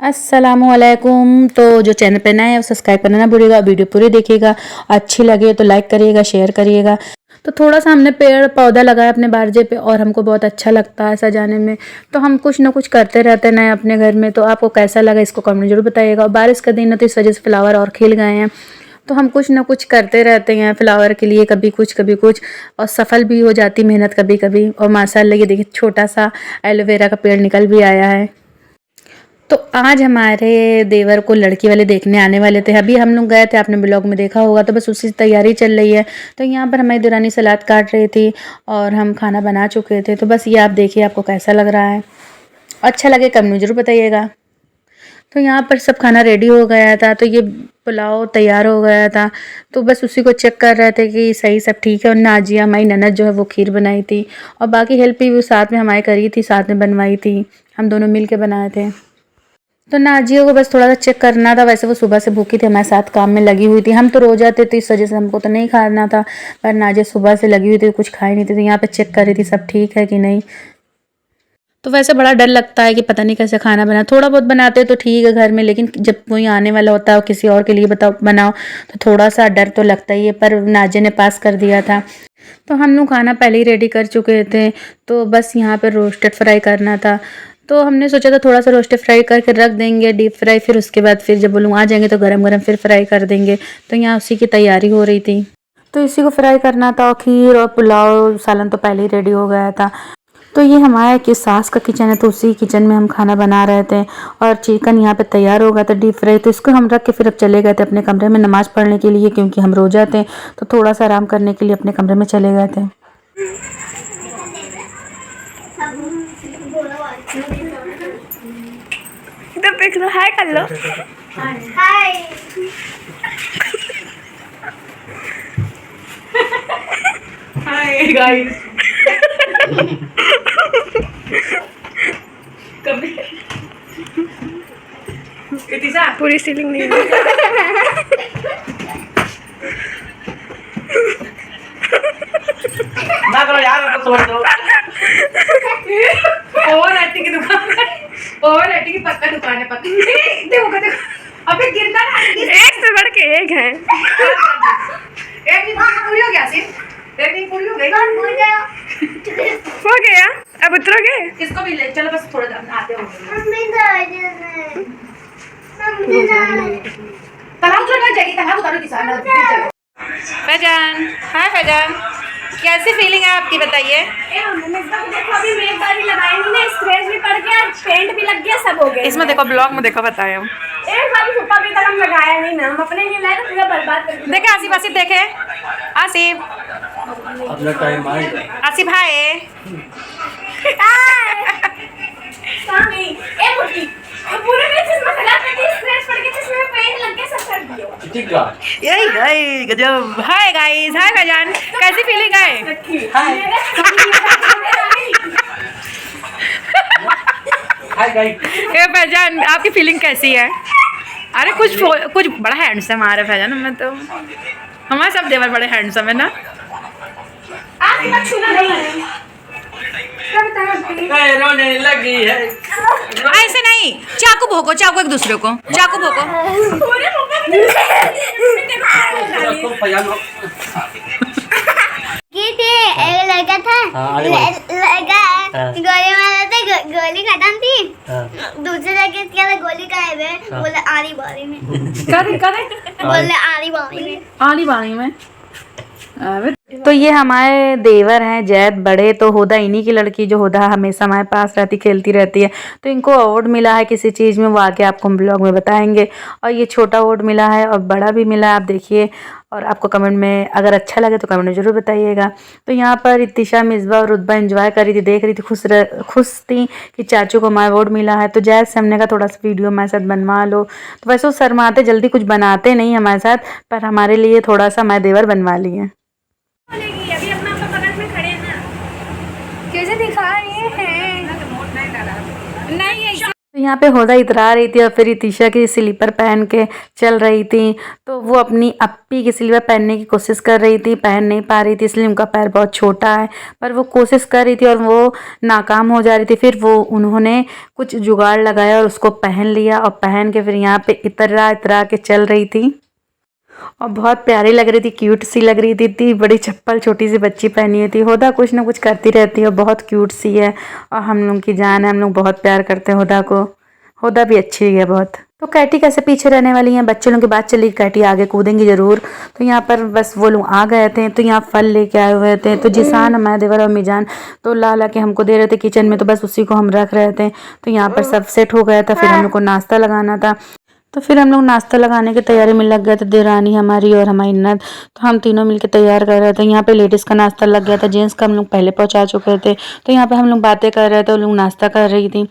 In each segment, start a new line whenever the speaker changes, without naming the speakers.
अस्सलामुअलैकुम। तो जो चैनल पे नया है वो सब्सक्राइब करना ना भूलिएगा, वीडियो पूरी देखिएगा, अच्छी लगे तो लाइक करिएगा, शेयर करिएगा। तो थोड़ा सा हमने पेड़ पौधा लगाया अपने बारजे पे और हमको बहुत अच्छा लगता है सजाने में। तो हम कुछ ना कुछ करते रहते हैं नए अपने घर में। तो आपको कैसा लगा इसको कमेंट जरूर बताइएगा। और बारिश का दिन है तो इस वजह से फ्लावर और खिल गए हैं। तो हम कुछ ना कुछ करते रहते हैं फ्लावर के लिए, कभी कुछ और सफल भी हो जाती मेहनत कभी कभी। और माशाल्लाह ये देखिए छोटा सा एलोवेरा का पेड़ निकल भी आया है। तो आज हमारे देवर को लड़की वाले देखने आने वाले थे। अभी हम लोग गए थे, आपने ब्लॉग में देखा होगा। तो बस उसी तैयारी चल रही है। तो यहाँ पर हमारी दुरानी सलाद काट रही थी और हम खाना बना चुके थे। तो बस ये आप देखिए आपको कैसा लग रहा है। अच्छा लगे कमेंट में ज़रूर बताइएगा। तो यहाँ पर सब खाना रेडी हो गया था। तो ये पुलाव तैयार हो गया था। तो बस उसी को चेक कर रहे थे कि सही सब ठीक है। और नाजिया हमारी ननद जो है वो खीर बनाई थी और बाकी हेल्प भी वो साथ में हमारी करी थी, साथ में बनवाई थी। हम दोनों मिल के बनाए थे। तो नाजिया को बस थोड़ा सा चेक करना था। वैसे वो सुबह से भूखी थी, हमारे साथ काम में लगी हुई थी। हम तो रोज आते तो इस वजह से हमको तो नहीं खाना था, पर नाजिया सुबह से लगी हुई थी, कुछ खाई नहीं थी। तो यहाँ पे चेक कर रही थी सब ठीक है कि नहीं। तो वैसे बड़ा डर लगता है कि पता नहीं कैसे खाना बना। थोड़ा बहुत बनाते तो ठीक है घर में, लेकिन जब कोई आने वाला होता है और किसी और के लिए बनाओ तो थोड़ा सा डर तो लगता ही है। पर नाजिया ने पास कर दिया था। तो हम लोग खाना पहले ही रेडी कर चुके थे। तो बस यहाँ पर रोस्टेड फ्राई करना था। तो हमने सोचा था थोड़ा सा रोस्टेड फ्राई करके रख देंगे डीप फ्राई, फिर उसके बाद फिर जब वो लोग आ जाएंगे तो गरम गरम फिर फ्राई कर देंगे। तो यहाँ उसी की तैयारी हो रही थी। तो इसी को फ्राई करना था। और खीर और पुलाव सालन तो पहले ही रेडी हो गया था। तो ये हमारे कि सास का किचन है, तो उसी किचन में हम खाना बना रहे थे। और चिकन यहाँ पे तैयार हो गया था डीप फ्राई। तो इसको हम रख के फिर अब चले गए थे अपने कमरे में नमाज़ पढ़ने के लिए, क्योंकि हम रोजा थे। तो थोड़ा सा आराम करने के लिए अपने कमरे में चले गए थे।
इधर देख लो, हाय कर लो। हाय हाय गाइस। पूरी सीलिंग नहीं है।
ना करो यार, तोड़ दो।
ओवर एक्टिंग की दुकान है, ओवर एक्टिंग की पक्का दुकान है, पक्का। देखो देखो, अबे गिरना ना। एक से बढ़ के एक है। एक नहीं पूरी हो गया सिर्फ, एक नहीं पूरी हो गई। कौन भूल गया? हो गया, अब उतरोगे? इसको भी ले चलो, बस थोड़ा आते हो। तालाब उतरना चाहिए, तालाब उतारो किसान। फैजान, हाय फैजान, कैसी फीलिंग है आपकी बताइए? अभी मेजबानी लगाएंगे ना, स्क्रैच भी पड़ गया, पेंट भी लग गया, सब हो गया। इसमें देखो ब्लॉग में देखो बताए हम। एक बार भी अभी तक हम लगाया नहीं ना, हम अपने लिए लाए तो पूरा बर्बाद कर दिया। देखे आसिफ, आसिफ देखे आसिफ,
अपना टाइम आएगा।
आसिफ हाय। कहाँ गई? ए मुट्ठी, पूरे में चश्मा खराब कर दी, स्क्रैच पड़ गया, चश्मे में पेंट लग गया, सब कर दिया।
ठीक है।
यही गई गजब। हाय गाइस, हाय फैजान, कैसी फीलिंग है? हाय
हाय गाइस।
ए फैजान, आपकी फीलिंग कैसी है? अरे कुछ बड़ा हैंडसम आ रहा है फैजान। मैं तो हमारे सब देवर बड़े हैंडसम है ना।
रोने लगी है।
ऐसे नहीं, चाकू भोंको, चाकू एक दूसरे को, चाकू भोंको।
एक लड़का था, लड़का गोली मारा था, गोली खत्म थी। दूसरे लड़के क्या गोली गायब है, बोले आरी बारी में। बोले आरी बारी में।
तो ये हमारे देवर हैं जैद बड़े। तो होदा इन्हीं की लड़की, जो होदा हमेशा हमारे पास रहती, खेलती रहती है। तो इनको अवार्ड मिला है किसी चीज़ में, वो आगे आपको हम ब्लॉग में बताएंगे। और ये छोटा अवार्ड मिला है और बड़ा भी मिला है, आप देखिए। और आपको कमेंट में अगर अच्छा लगे तो कमेंट में ज़रूर बताइएगा। तो यहाँ पर इत्तिशा, मिसबा और रुतबा एंजॉय कर रही थी, देख रही थी, खुश थी कि चाचू को हमारा अवार्ड मिला है। तो जैद से हमने कहा थोड़ा सा वीडियो हमारे साथ बनवा लो। तो वैसे वो शर्माते, जल्दी कुछ बनाते नहीं हमारे साथ, पर हमारे लिए थोड़ा सा हमारे देवर बनवा लिए।
अभी अपना बगल में खड़े हैं ना, कैसे दिखा रहे हैं? नहीं
तो यहाँ पे होदा इतरा रही थी और फिर इतिशा की स्लीपर पहन के चल रही थी। तो वो अपनी अप्पी की स्लीपर पहनने की कोशिश कर रही थी, पहन नहीं पा रही थी, इसलिए उनका पैर बहुत छोटा है। पर वो कोशिश कर रही थी और वो नाकाम हो जा रही थी। फिर वो उन्होंने कुछ जुगाड़ लगाया और उसको पहन लिया और पहन के फिर यहाँ पे इतरा इतरा के चल रही थी और बहुत प्यारी लग रही थी, क्यूट सी लग रही थी। बड़ी चप्पल छोटी सी बच्ची पहनी हुई थी। होदा कुछ ना कुछ करती रहती है और बहुत क्यूट सी है और हम लोग की जान है, हम लोग बहुत प्यार करते हैं होदा को। होदा भी अच्छी है बहुत। तो कैटी कैसे पीछे रहने वाली हैं, बच्चे लोगों की बात चली, कैटी आगे कूदेंगी ज़रूर। तो यहाँ पर बस वो लोग आ गए थे। तो यहाँ फल लेके आए हुए थे। तो जिसान, हमारे देवर और मीजान तो ला के हमको दे रहे थे किचन में, तो बस उसी को हम रख रहे थे। तो यहाँ पर सब सेट हो गया था। फिर हम लोग को नाश्ता लगाना था। तो फिर हम लोग नाश्ता लगाने की तैयारी में लग गए थे, देरानी हमारी और हमारी ननद। तो हम तीनों मिलकर तैयार कर रहे थे। यहाँ पे लेडीज़ का नाश्ता लग गया था, जेंट्स का हम लोग पहले पहुँचा चुके थे। तो यहाँ पे हम लोग बातें कर रहे थे, वो लोग नाश्ता कर रही थी।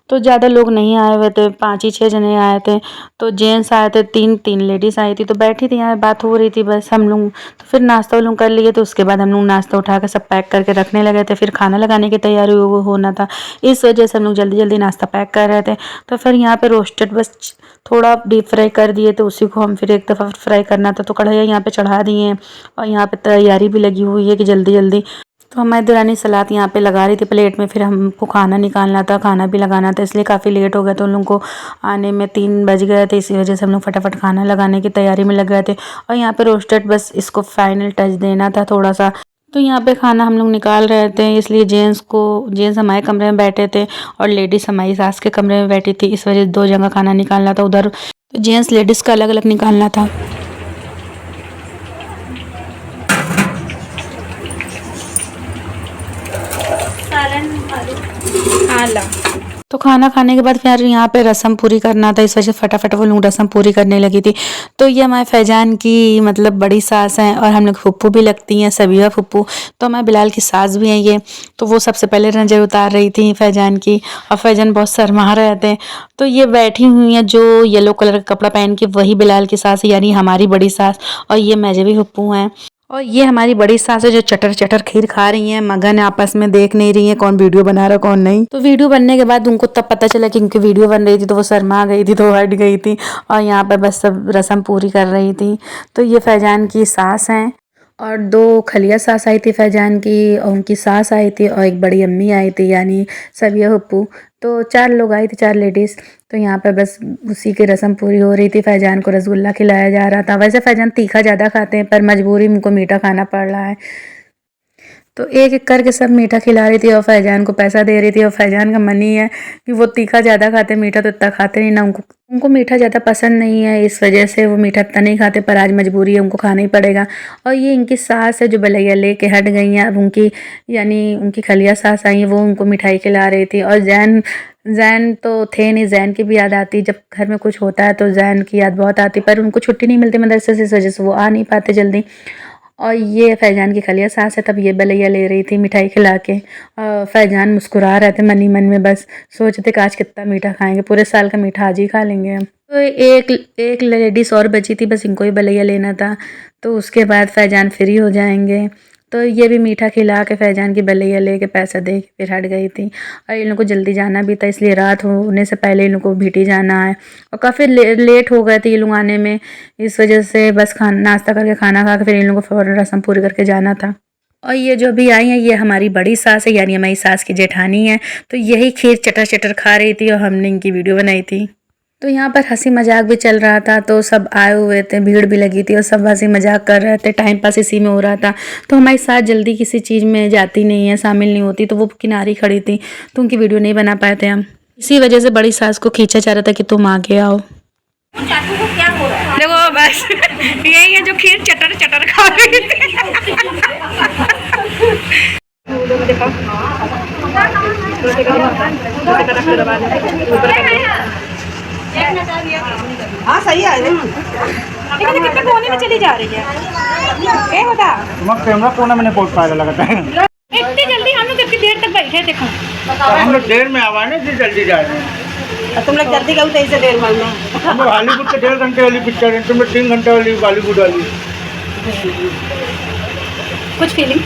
तो ज़्यादा लोग नहीं आए हुए थे, 5 ही 6 जने आए थे। तो जेंट्स आए थे, 3 लेडीज़ आई थी। तो बैठी थी यहाँ बात हो रही थी बस हम लोग। तो फिर नाश्ता वो लोग कर लिए। तो उसके बाद हम लोग नाश्ता उठा कर सब पैक करके रखने लगे थे। फिर खाना लगाने की तैयारी वो होना था, इस वजह से हम लोग जल्दी जल्दी नाश्ता पैक कर रहे थे। तो फिर यहाँ पे रोस्टेड बस थोड़ा डीप फ्राई कर दिए। तो उसी को हम फिर एक दफ़ा फ्राई करना था। तो कढ़ाई यहाँ पे चढ़ा दिए हैं और यहाँ पे तैयारी भी लगी हुई है कि जल्दी जल्दी। तो हमारी देरानी सलाद यहाँ पे लगा रही थी प्लेट में। फिर हमको खाना निकालना था, खाना भी लगाना था, इसलिए काफ़ी लेट हो गया। तो उन लोगों को आने में 3 बज गए थे, इसी वजह से हम लोग फटाफट खाना लगाने की तैयारी में लग गए थे। और यहाँ पे रोस्टेड बस इसको फाइनल टच देना था थोड़ा सा। तो यहाँ पे खाना हम लोग निकाल रहे थे, इसलिए जेंट्स हमारे कमरे में बैठे थे और लेडीज़ हमारी सास के कमरे में बैठी थी। इस वजह से 2 जगह खाना निकालना था। उधर जेंट्स लेडीज़ का अलग अलग निकालना था। तो खाना खाने के बाद फिर यहाँ पे रसम पूरी करना था, इस वजह से फटाफट वो लोग रसम पूरी करने लगी थी। तो ये हमारे फैजान की मतलब बड़ी सास हैं और हम लोग फुप्पू भी लगती हैं, सबिया फुप्पू। तो हमारे बिलाल की सास भी हैं ये। तो वो सबसे पहले नज़र उतार रही थी फैजान की और फैजान बहुत शर्मा रहे थे। तो ये बैठी हुई हैं जो येलो कलर का कपड़ा पहन के, वही बिलाल की सास यानी हमारी बड़ी सास। और ये मेजबी फुप्पू हैं और ये हमारी बड़ी सास है जो चटर चटर खीर खा रही हैं। मगन आपस में देख नहीं रही हैं कौन वीडियो बना रहा कौन नहीं। तो वीडियो बनने के बाद उनको तब पता चला कि उनकी वीडियो बन रही थी। तो वो शर्मा गई थी, तो हट गई थी और यहाँ पर बस सब रस्म पूरी कर रही थी। तो ये फैजान की सास हैं और 2 खलिया सास आई थी फैजान की, और उनकी सास आई थी और एक बड़ी अम्मी आई थी यानी सबिया फुप्पू। तो 4 लोग आई थी, 4 लेडीज़। तो यहाँ पर बस उसी की रस्म पूरी हो रही थी। फैजान को रसगुल्ला खिलाया जा रहा था। वैसे फैजान तीखा ज़्यादा खाते हैं पर मजबूरी में उनको मीठा खाना पड़ रहा है। तो एक एक करके सब मीठा खिला रही थी और फैजान को पैसा दे रही थी। और फैजान का मन ही है कि वो तीखा ज़्यादा खाते, मीठा तो इतना खाते नहीं ना। उनको मीठा ज़्यादा पसंद नहीं है, इस वजह से वो मीठा इतना नहीं खाते। पर आज मजबूरी है, उनको खाना ही पड़ेगा। और ये इनकी सास है जो बलैया ले के हट गई हैं। अब उनकी यानी उनकी खलिया सास आई हैं, वो उनको मिठाई खिला रही थी। और जैन तो थे नहीं, जैन की भी याद आती। जब घर में कुछ होता है तो जैन की याद बहुत आती, पर उनको छुट्टी नहीं मिलती मदरसे से, इस वजह से वो आ नहीं पाते जल्दी। और ये फैजान की खलिया सास है, तब ये बलैया ले रही थी मिठाई खिला के। फैजान मुस्कुरा रहे थे मन ही मन में, बस सोचते कि आज कितना मीठा खाएंगे, पूरे साल का मीठा आज ही खा लेंगे हम। तो एक लेडीज़ और बची थी, बस इनको ही बलैया लेना था। तो उसके बाद फैजान फ्री हो जाएंगे। तो ये भी मीठा खिला के फैजान की बलैया ले के पैसा दे के फिर हट गई थी। और इन लोगों को जल्दी जाना भी था, इसलिए रात होने से पहले इन लोगों को भीटी जाना है। और काफ़ी लेट हो गए थे ये लोग आने में, इस वजह से बस नाश्ता करके खाना खा के फिर इन लोगों को फ़ौरन रस्म पूरी करके जाना था। और ये जो भी आई हैं ये हमारी बड़ी सास है यानी हमारी सास की जेठानी है। तो यही खीर चटर चटर खा रही थी और हमने इनकी वीडियो बनाई थी। तो यहाँ पर हंसी मजाक भी चल रहा था। तो सब आए हुए थे, भीड़ भी लगी थी और सब हंसी मजाक कर रहे थे, टाइम पास इसी में हो रहा था। तो हमारी सास जल्दी किसी चीज़ में जाती नहीं है, शामिल नहीं होती, तो वो किनारी खड़ी थी, तो उनकी वीडियो नहीं बना पाए थे हम। इसी वजह से बड़ी सास को खींचा जा रहा था कि तुम आगे आओ।
देखो बस यही है जो खीर चटर चटर खा रही थी।
हाँ सही है।
कितने कोने में चली जा रही है, क्या होता
कैमरा कोना में नहीं पहुंच पाएगा लगता है।
इतनी जल्दी हम लोग कितनी देर तक बैठे देखो।
हम लोग देर में आवा नहीं, जल्दी जा रहे हैं।
तुम लोग जल्दी गए थे इसे देर में।
हम लोग हॉलीवुड के 1.5 घंटे वाली पिक्चर है, तुम लोग 3 घंटे वाली बॉलीवुड वाली।
कुछ फीलिंग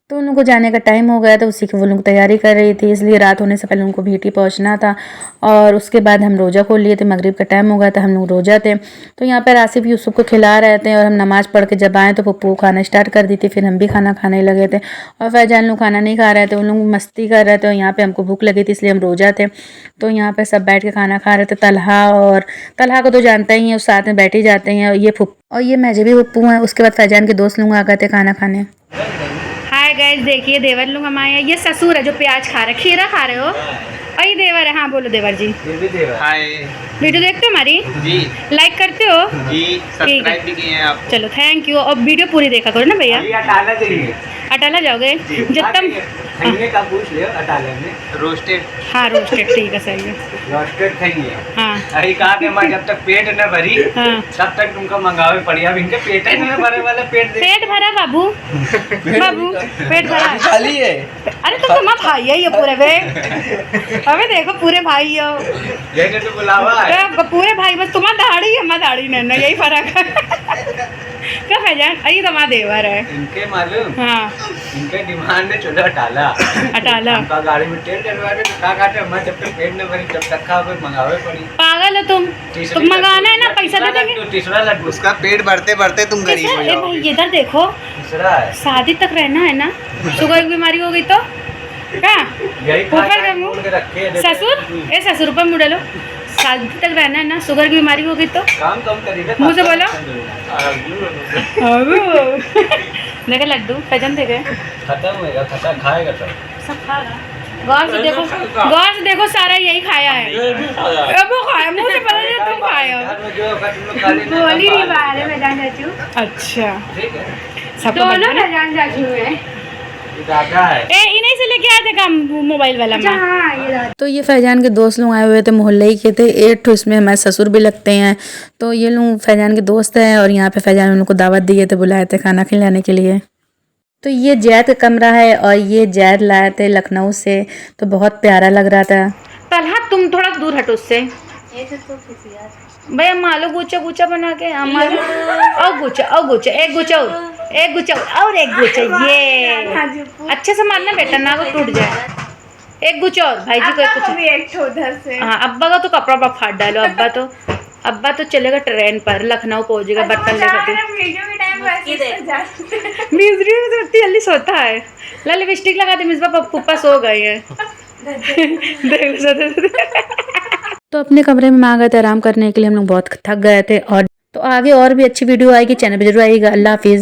तो उन लोगों को जाने का टाइम हो गया तो उसी की वो लोग तैयारी कर रही थी, इसलिए रात होने से पहले उनको भीटी पहुंचना था। और उसके बाद हम रोज़ा खोल लिए थे, मगरिब का टाइम हो गया था, हम लोग रोज़ा थे। तो यहाँ पर आसिफ यूसुफ को खिला रहे थे और हम नमाज़ पढ़ के जब आए तो पप्पू खाना स्टार्ट कर दी थी, फिर हम भी खाना खाने लगे थे। और फैजान लोग खाना नहीं खा रहे थे, उन लोग मस्ती कर रहे थे और यहाँ पर हमको भूख लगी थी इसलिए हम रोज़ा थे। तो यहाँ पर सब बैठ के खाना खा रहे थे। तलहा को तो जानता ही है, उस साथ में बैठ ही जाते हैं। और ये मेजबी पप्पू हैं। उसके बाद फैजान के दोस्त लोग आ गए थे खाना खाने।
हाय गाइस, देखिए देवर लोग हमारे यहाँ, ये ससुर है जो प्याज खा रहे, खीरा खा रहे हो। और ये देवर है। हाँ बोलो देवर जी।
हाय
वीडियो देखते हो हमारी?
जी।
लाइक करते हो?
जी, सब्सक्राइब भी किए हैं आप।
चलो थैंक यू। और वीडियो पूरी देखा करो ना भैया। अटाला जाओगे जितना
का पूछ लियो अटाले में
रोस्टेड।
हाँ रोस्टेड ठीक है, सही है।
रोस्टेड खाएंगे।
हाँ
अरे कहा कि मैं जब तक पेट न भरी
हाँ
तब तक तुमको मंगावे पड़ी। अब इनके पेट ही नहीं भरे वाले पेट दे।
पेट भरा बाबू, बाबू पेट भरा।
खाली है।
अरे तुम तो माँ भाई है ये पूरे बे। अबे देखो पूरे भाई हो,
जैसे तो बुलावा है।
पूरे भाई, बस तुम्हारा दाढ़ी हमारा दाढ़ी नहीं, यही फर्क है। क्या फैजान, अरे तुम्हारा देवर है।
इनके मालूम,
हाँ
इनके डिमांड है चलो अटाला।
अटाला
हमका गाड़ी में तेल डलवा दे तो का काटे। मैं जब तक पेट न भरी तब तक खावे मंगावे पड़ी।
पागल हो तुम मंगाना है ना, पैसा दे देंगे।
तीसरा लड्डू
उसका पेट भरते भरते तुम गरीब हो
भाई
जाओगे।
इधर देखो,
तीसरा है।
शादी तक रहना है ना, शुगर की बीमारी हो गई तो क्या
यही
ऊपर
खा
का मुंह?
के रखे हैं।
ससुर ए ससुर पर मुँह डालो। शादी तक रहना है ना, शुगर की बीमारी हो गई तो
काम कम करिए।
मुँह से बोलो। देखा लड्डू फैजन थे गए,
खत्म होएगा, खत्म खाएगा
सब खा रहा। गौर से देखो सारा यही खाया है। अब वो खाया, मुँह से पता नहीं तुम खाए हो। बोली नहीं बारे में जान जाती हूँ। अच्छा सबको दोनों में जान जाती हूँ मैं। इन्हीं से लेके आए थे काम मोबाइल वाला में।
तो ये फैजान के दोस्त लोग आए हुए थे, मोहल्ले ही के थे 8 ठो, इसमें हमारे ससुर भी लगते हैं। तो ये लोग फैजान के दोस्त हैं और यहाँ पे फैजान उनको दावत दिए थे, बुलाए थे खाना खिलाने के लिए। तो ये जैद का कमरा है और ये जैद लाए थे लखनऊ से, तो बहुत प्यारा लग रहा था।
तलहा तुम थोड़ा दूर हटो उससे भैया। मालो गुच्छा गुच्छा बना के और गुच्छा एक गुच्छा और एक गुच्छा। ये अच्छे से मारना बेटा, ना वो टूट जाए। एक गुच्छा और भाई जी को एक गुच्छा। हाँ अब्बा का तो कपड़ा वपड़ा फाड़ डालो। अब्बा तो चलेगा ट्रेन पर, लखनऊ पहुंचेगा बर्तन लेकर। मिजरी में इतनी जल्दी सोता है। ला लिपस्टिक लगा दे, मिसबा पप्पा सो गए हैं।
तो अपने कमरे में आ गए थे आराम करने के लिए, हम लोग बहुत थक गए थे। और तो आगे और भी अच्छी वीडियो आएगी, चैनल पर जरूर आइएगा। अल्लाह हाफिज़।